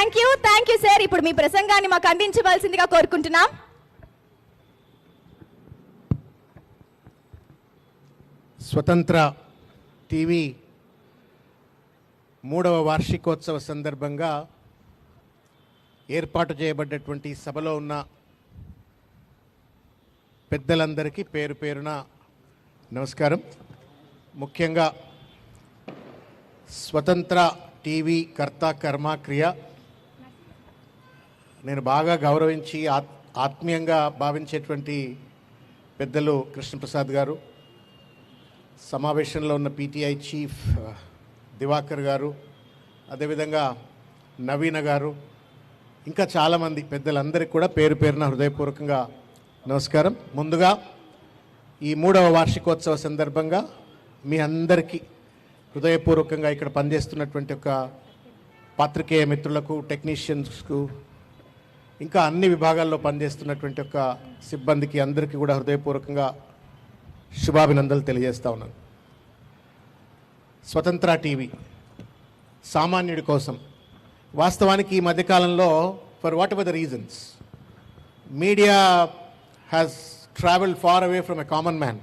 Thank you sir. ఇప్పుడు మీ ప్రసంగాన్ని మాకు అందించవలసిందిగా కోరుకుంటున్నాం. స్వతంత్ర టీవీ 3వ వార్షికోత్సవ సందర్భంగా ఏర్పాటు చేయబడ్డటువంటి సభలో ఉన్న పెద్దలందరికీ పేరు పేరున నమస్కారం. ముఖ్యంగా స్వతంత్ర టీవీ కర్త కర్మ క్రియ నేను బాగా గౌరవించి ఆత్మీయంగా భావించేటువంటి పెద్దలు కృష్ణప్రసాద్ గారు, సమావేశంలో ఉన్న పీటీఐ చీఫ్ దివాకర్ గారు, అదేవిధంగా నవీన గారు, ఇంకా చాలామంది పెద్దలందరికీ కూడా పేరు పేరున హృదయపూర్వకంగా నమస్కారం. ముందుగా ఈ 3వ వార్షికోత్సవ సందర్భంగా మీ అందరికీ హృదయపూర్వకంగా ఇక్కడ పనిచేస్తున్నటువంటి ఒక పాత్రికేయ మిత్రులకు, టెక్నీషియన్స్కు, ఇంకా అన్ని విభాగాల్లో పనిచేస్తున్నటువంటి ఒక సిబ్బందికి అందరికీ కూడా హృదయపూర్వకంగా శుభాభినందనలు తెలియజేస్తా ఉన్నాను. స్వతంత్ర టీవీ సామాన్యుడి కోసం, వాస్తవానికి ఈ మధ్యకాలంలో for whatever the reasons media has travelled far away from a common man.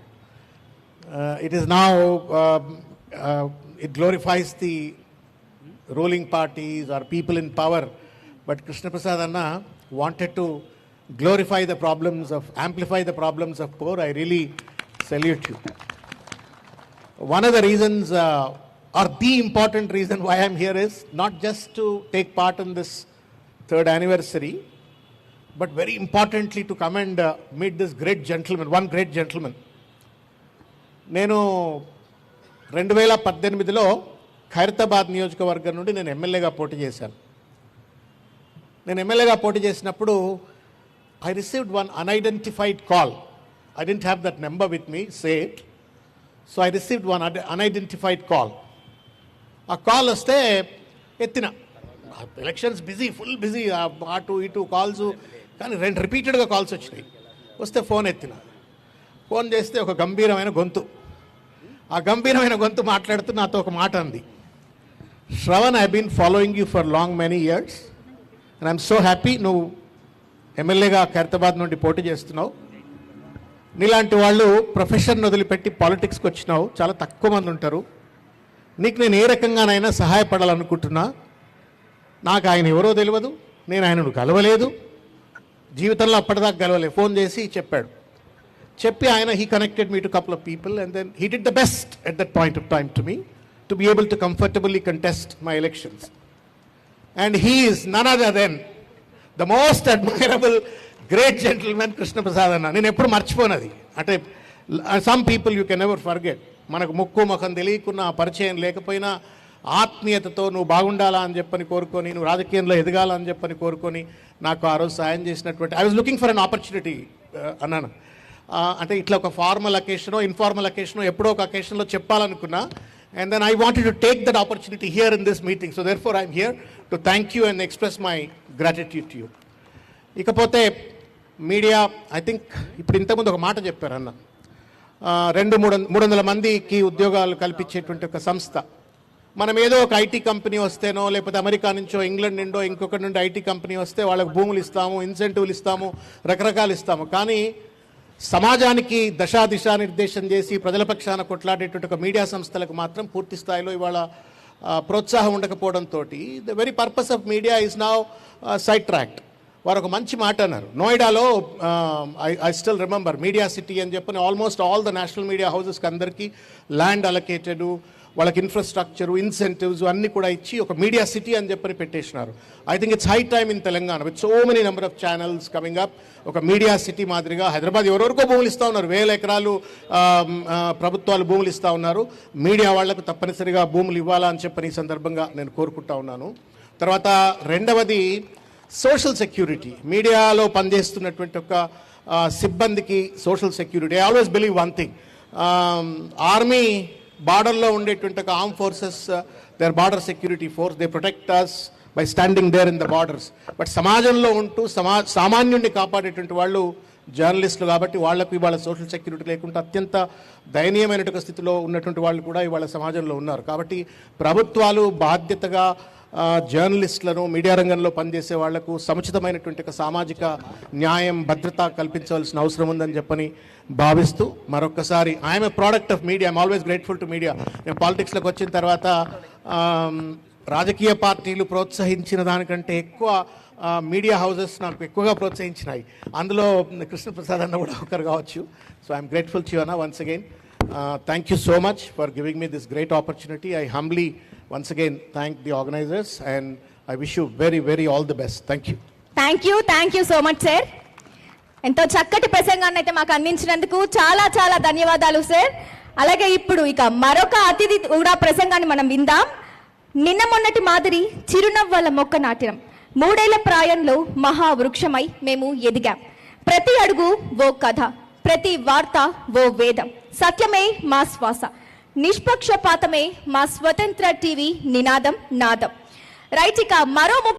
It is now it glorifies the ruling parties or people in power, but Krishna Prasad Anna wanted to glorify the problems of, amplify the problems of poor. I really salute you. One of the reasons or the important reason why I'm here is not just to take part in this 3rd anniversary, but very importantly to come and meet this great gentleman, one great gentleman. Nenu 2018లో ఖైరతాబాద్ నియోజకవర్గం నుండి నేను ఎమ్మెల్యేగా పోటీ చేశాను. నేను ఎమ్మెల్యేగా పోటీ చేసినప్పుడు I received one unidentified call. I didn't have that number with me saved, so I received one unidentified call. ఆ కాల్ వస్తే ఎత్తిన. ఎలక్షన్స్ బిజీ, ఫుల్ బిజీ, అటు ఇటు కాల్స్, కానీ 2 రిపీటెడ్గా కాల్స్ వచ్చినాయి. వస్తే ఫోన్ ఎత్తిన. ఫోన్ చేస్తే ఒక గంభీరమైన గొంతు, ఆ గంభీరమైన గొంతు మాట్లాడుతూ నాతో ఒక మాట అంది, Shravan, I been following you for long many years and I'm so happy నువ్వు ఎమ్మెల్యేగా ఖైరతాబాద్ నుండి పోటీ చేస్తున్నావు. నీలాంటి వాళ్ళు ప్రొఫెషన్ వదిలిపెట్టి పాలిటిక్స్కి వచ్చినావు, చాలా తక్కువ మంది ఉంటారు. నీకు నేను ఏ రకంగానైనా సహాయపడాలనుకుంటున్నా. నాకు ఆయన ఎవరో తెలియదు, నేను ఆయనను కలవలేదు, జీవితంలో అప్పటిదాకా కలవలేదు. ఫోన్ చేసి చెప్పాడు. చెప్పి ఆయన he connected me to a couple of people and then he did the best at that point of time to me to be able to comfortably contest my elections. And he is none other than the most admirable great gentleman Krishna Prasad Anna. నేను ఎప్పుడు మర్చిపోనది. అంటే some people you can never forget. మనకు ముక్కు ముఖం తెలియకున్నా, పరిచయం లేకపోయినా ఆత్మీయతతో నువ్వు బాగుండాలా అని చెప్పని కోరుకొని, నువ్వు రాజకీయంలో ఎదగాలని చెప్పని కోరుకొని నాకు ఆ రోజు సాయం చేసినటువంటి, I was looking for an opportunity అన్నాను. అంటే ఇట్లా ఒక ఫార్మల్ అకేషనో ఇన్ఫార్మల్ అకేషనో ఎప్పుడో ఒక అకేషన్లో చెప్పాలనుకున్నా. And then I wanted to take that opportunity here in this meeting. So therefore I'm here to thank you and express my gratitude to you. ఇకపోతే మీడియా, ఐ థింక్ ఇప్పుడు ఇంతకుముందు ఒక మాట చెప్పారు అన్న, 200-300 మందికి ఉద్యోగాలు కల్పించేటువంటి ఒక సంస్థ. మనం ఏదో ఒక ఐటీ కంపెనీ వస్తేనో, లేకపోతే అమెరికా నుంచో, ఇంగ్లాండ్ నుండో, ఇంకొకటి నుండి ఐటీ కంపెనీ వస్తే వాళ్ళకి భూములు ఇస్తాము, ఇన్సెంటివ్లు ఇస్తాము, రకరకాలు ఇస్తాము. కానీ సమాజానికి దిశా నిర్దేశం చేసి ప్రజల పక్షాన కొట్లాడేటువంటి ఒక మీడియా సంస్థలకు మాత్రం పూర్తి స్థాయిలో ఇవాళ ప్రోత్సాహం ఉండకపోవడంతో the very purpose of media is now sidetracked. వారు ఒక మంచి మాట అన్నారు. నోయిడాలో I still remember media city అని చెప్పని almost all the national media హౌసెస్కి అందరికీ ల్యాండ్ అలొకేటెడ్, వాళ్ళకి ఇన్ఫ్రాస్ట్రక్చరు, ఇన్సెంటివ్స్ అన్నీ కూడా ఇచ్చి ఒక మీడియా సిటీ అని చెప్పని పెట్టేసినారు. I think it's high time in Telangana with so many number of channels coming up. ఒక మీడియా సిటీ మాదిరిగా హైదరాబాద్ ఎవరెవరికో భూములు ఇస్తూ ఉన్నారు, 1000 ఎకరాలు ప్రభుత్వాలు భూములు ఇస్తూ ఉన్నారు. మీడియా వాళ్లకు తప్పనిసరిగా భూములు ఇవ్వాలా అని చెప్పని ఈ సందర్భంగా నేను కోరుకుంటా ఉన్నాను. తర్వాత రెండవది సోషల్ సెక్యూరిటీ. మీడియాలో పనిచేస్తున్నటువంటి ఒక సిబ్బందికి social security. I always believe one thing, army బార్డర్లో ఉండేటువంటి ఒక arm forces, their border security force, they protect us by standing there in the borders. But సమాజంలో ఉంటూ సామాన్యుడిని కాపాడేటువంటి వాళ్ళు జర్నలిస్టులు కాబట్టి వాళ్లకు ఇవాళ సోషల్ సెక్యూరిటీ లేకుండా అత్యంత దయనీయమైనటువంటి స్థితిలో ఉన్నటువంటి వాళ్ళు కూడా ఇవాళ సమాజంలో ఉన్నారు. కాబట్టి ప్రభుత్వాలు బాధ్యతగా జర్నలిస్టులను, మీడియా రంగంలో పనిచేసే వాళ్లకు సముచితమైనటువంటి ఒక సామాజిక న్యాయం, భద్రత కల్పించవలసిన అవసరం ఉందని చెప్పని భావిస్తూ మరొకసారి I'm a product of media, I'm always grateful to media. నేను పాలిటిక్స్లోకి వచ్చిన తర్వాత రాజకీయ పార్టీలు ప్రోత్సహించిన దానికంటే ఎక్కువ మీడియా హౌసెస్ నాకు ఎక్కువగా ప్రోత్సహించినాయి. అందులో కృష్ణప్రసాద్ అన్న కూడా ఒకరు కావచ్చు. So I'm grateful to you అన్న once again. Thank you so much for giving me this great opportunity. I humbly once again thank the organisers and I wish you very very all the best. Thank you. Thank you so much sir. ఎంతో చక్కటి ప్రసంగాన్ని అయితే మాకు అందించినందుకు చాలా చాలా ధన్యవాదాలు sir. అలాగే ఇప్పుడు ఇక మరొక అతిథి కూడా ప్రసంగాన్ని మనం విందాం. నిన్న మొన్నటి మాదిరి చిరునవ్వుల మొక్క నాటినం, 3 ఏళ్ల ప్రాయంలో మహావృక్షమై మేము ఎదిగాం. ప్రతి అడుగు ఓ కథ, ప్రతి వార్త ఓ వేదం, సత్యమే మా శ్వాస, నిష్పక్షపాతమే మా స్వతంత్ర టీవీ నినాదం నాదం. రైట్, ఇక మరో